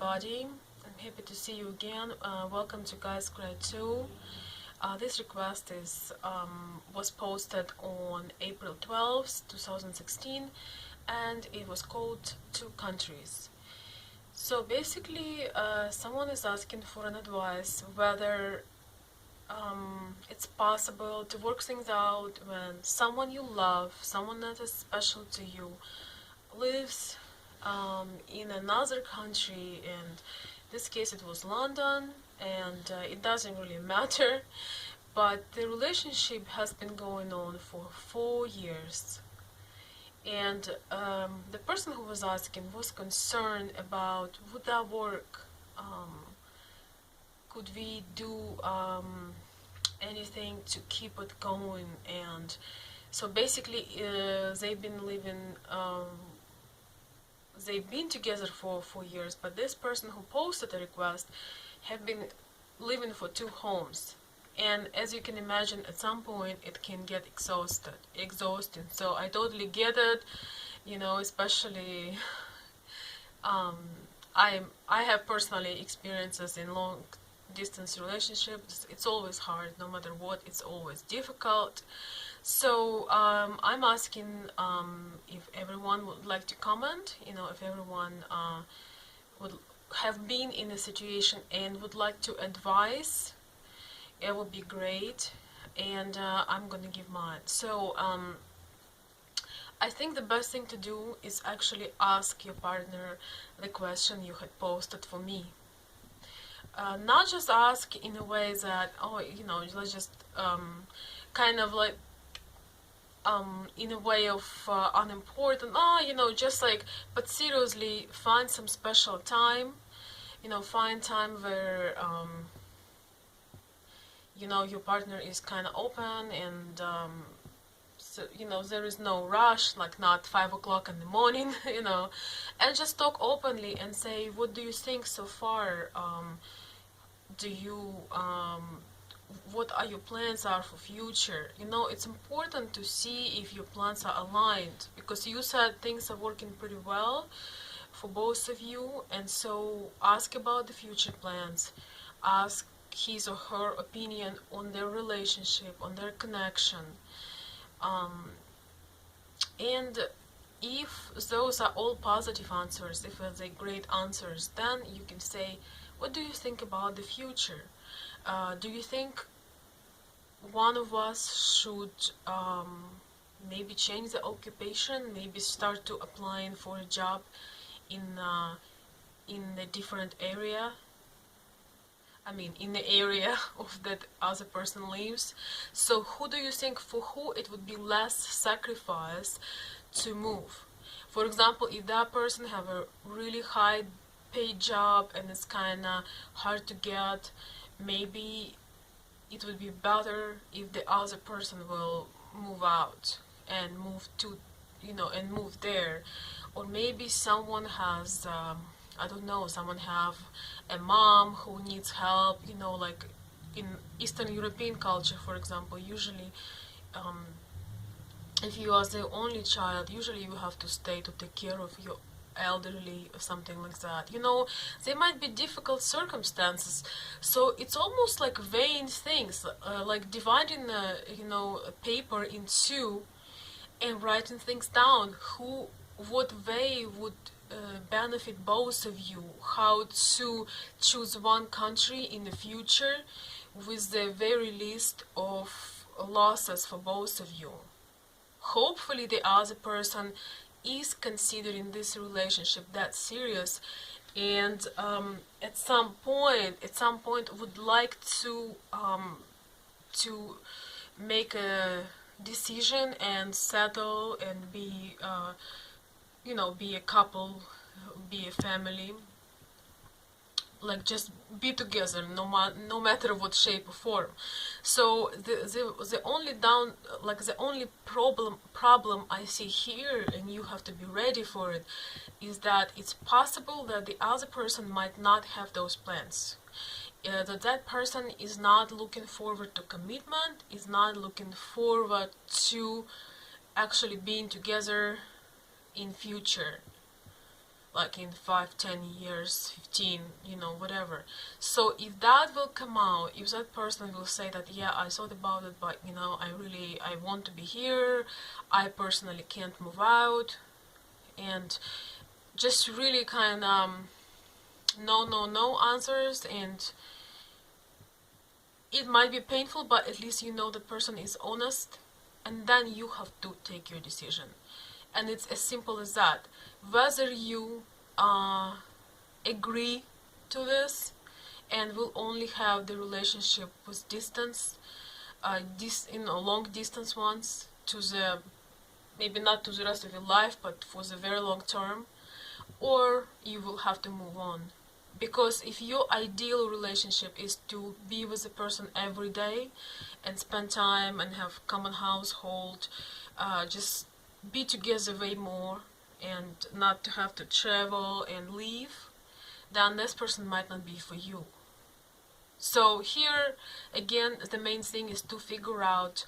everybody. I'm happy to see you again. Welcome to Guys Cry 2. This request was posted on April 12th, 2016, and it was called Two Countries. So basically, someone is asking for an advice whether it's possible to work things out when someone you love, someone that is special to you, lives in another country, and in this case it was London, and it doesn't really matter, but the relationship has been going on for 4 years. And the person who was asking was concerned about, would that work? Could we do anything to keep it going? And so basically, they've been together for 4 years, but this person who posted the request have been living for two homes. And as you can imagine, at some point it can get exhausting. So I totally get it, especially I have personally experiences in long distance relationships. It's always hard, no matter what, it's always difficult. So I'm asking if everyone would like to comment, if everyone would have been in a situation and would like to advise, it would be great. And I'm gonna give mine. So I think the best thing to do is actually ask your partner the question you had posted for me. Not just ask in a way that, let's just kind of like in a way of unimportant, just like, but seriously, find some special time, find time where your partner is kind of open, and so, there is no rush, like not 5 o'clock in the morning, and just talk openly and say, what do you think so far? Do you what are your plans are for future? It's important to see if your plans are aligned, because you said things are working pretty well for both of you, and so ask about the future plans. Ask his or her opinion on their relationship, on their connection, and if those are all positive answers, if they're great answers, then you can say, what do you think about the future? Do you think one of us should maybe change the occupation, maybe start to applying for a job in a different area? In the area of that other person lives. So who do you think, for who it would be less sacrifice to move? For example, if that person have a really high paid job and it's kinda hard to get, maybe it would be better if the other person will move out and move to, and move there. Or maybe someone has I don't know, someone have a mom who needs help, like in Eastern European culture, for example, usually if you are the only child, usually you have to stay to take care of your elderly or something like that. There might be difficult circumstances, so it's almost like weighing things, like dividing a paper in two and writing things down. What way would benefit both of you, how to choose one country in the future with the very least of losses for both of you. Hopefully the other person is considering this relationship that serious, and at some point would like to make a decision and settle and be be a couple, be a family, like just be together, no matter what shape or form. So the only problem I see here, and you have to be ready for it, is that it's possible that the other person might not have those plans. That person is not looking forward to commitment, is not looking forward to actually being together in future. like in 5, 10 years, 15, whatever. So if that will come out, if that person will say that, yeah, I thought about it, but I want to be here, I personally can't move out, and just really kind of no answers, and it might be painful, but at least the person is honest, and then you have to take your decision. And it's as simple as that. Whether you agree to this and will only have the relationship with distance, long distance ones, to the maybe not to the rest of your life, but for the very long term, or you will have to move on. Because if your ideal relationship is to be with a person every day and spend time and have common household, just be together way more, and not to have to travel and leave, then this person might not be for you. So here again, the main thing is to figure out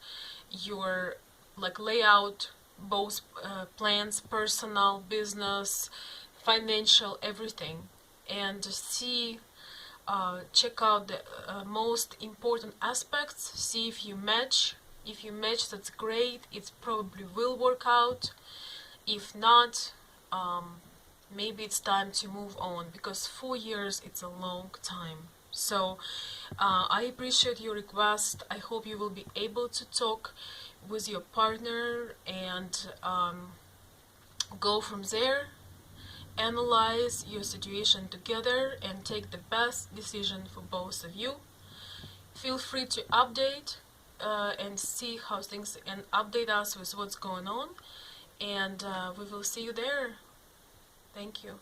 your layout, both plans, personal, business, financial, everything, and see, check out the most important aspects, see if you match. If you match, that's great, it probably will work out. If not, maybe it's time to move on, because 4 years, it's a long time. So I appreciate your request. I hope you will be able to talk with your partner and go from there, analyze your situation together, and take the best decision for both of you. Feel free to update and see how things, and update us with what's going on, and we will see you there. Thank you.